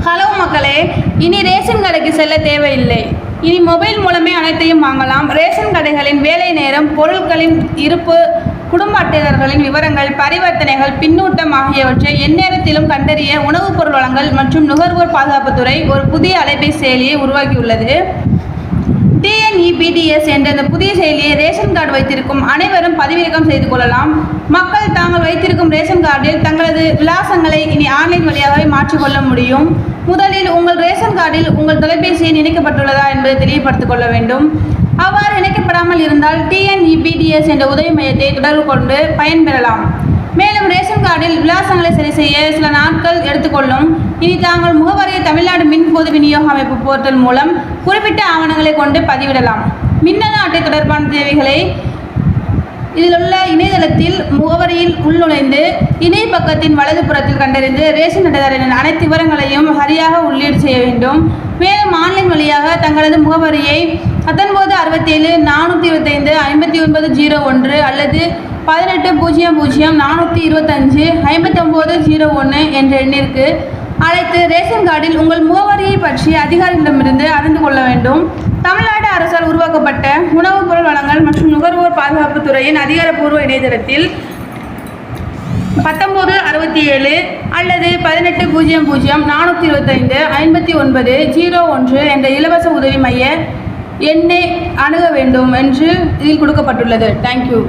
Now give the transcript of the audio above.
Hello மக்களே, இனி ration கடைக்கு செல்ல தேவையில்லை. இனி மொபைல் மூலமே அனைத்தையும் வாங்கலாம். ரேஷன் கடைகளின் வேலை நேரம், பொருட்களின் இருப்பு, குடும்ப அட்டைதாரர்களின் விவரங்கள், பரிவர்த்தனைகள், பின்னூட்டம் ஆகியவற்றை எந்நேரத்திலும் கண்டறிய உணவுப் பொருள் வழங்கல் மற்றும் நுகர்வோர் பாதுகாப்புத்துறை ஒரு புதிய அலைபேசி செயலியை உருவாக்கியுள்ளது. TNEPDS என்ற இந்த புதிய செயலியை ரேஷன் கார்டு வைத்திருக்கும் அனைவரும் பதிவிறக்கம் செய்து கொள்ளலாம். மக்கள் தாங்கள் வைத்திருக்கும் ரேஷன் கார்டில் தங்களது விலாசங்களை இனி ஆன்லைன் வழியாகவே மாற்றிக்கொள்ள முடியும். முதலில் உங்கள் ரேஷன் கார்டில் உங்கள் தொலைபேசி எண் இணைக்கப்பட்டுள்ளதா என்பதை தெரியப்படுத்திக் கொள்ள வேண்டும். அவ்வாறு இணைக்கப்படாமல் இருந்தால் TNEPDS என்ற உதவி மையத்தை தொடர்பு கொண்டு பயன்பெறலாம். மேலும் ரேஷன் கார்டில் விலாசங்களை சரி செய்ய சில நாட்கள் எடுத்துக்கொள்ளும். இனி தாங்கள் முகவரியை தமிழ்நாடு மின் பொது விநியோக அமைப்பு போர்ட்டல் மூலம் குறிப்பிட்ட ஆவணங்களை கொண்டு பதிவிடலாம். மின்னணு அட்டை தொடர்பான தேவைகளை இதில் உள்ள இணையதளத்தில் முகவரியில் உள்நுழைந்து இணைய பக்கத்தின் வலது புறத்தில் கண்டறிந்து ரேஷன் அட்டைதாரரின் அனைத்து விவரங்களையும் சரியாக உள்ளீடு செய்ய வேண்டும். மேலும் ஆன்லைன் வழியாக தங்களது முகவரியை 19-425-5901 அல்லது 18-00-425-5901 என்ற எண்ணிற்கு அழைத்து ரேஷன் கார்டில் உங்கள் முகவரியை பற்றி அதிகாரிகளிடமிருந்து அறிந்து கொள்ள வேண்டும். தமிழ்நாடு அரசால் உருவாக்கப்பட்ட உணவுப் பொருள் வழங்கல் மற்றும் நுகர்வோர் பாதுகாப்புத் துறையின் அதிகாரப்பூர்வ இணையதளத்தில் 1967 அல்லது 18-00-425-5901 என்ற இலவச உதவி மைய எண்ணை அணுக வேண்டும் என்று இதில் கொடுக்கப்பட்டுள்ளது. தேங்க்யூ.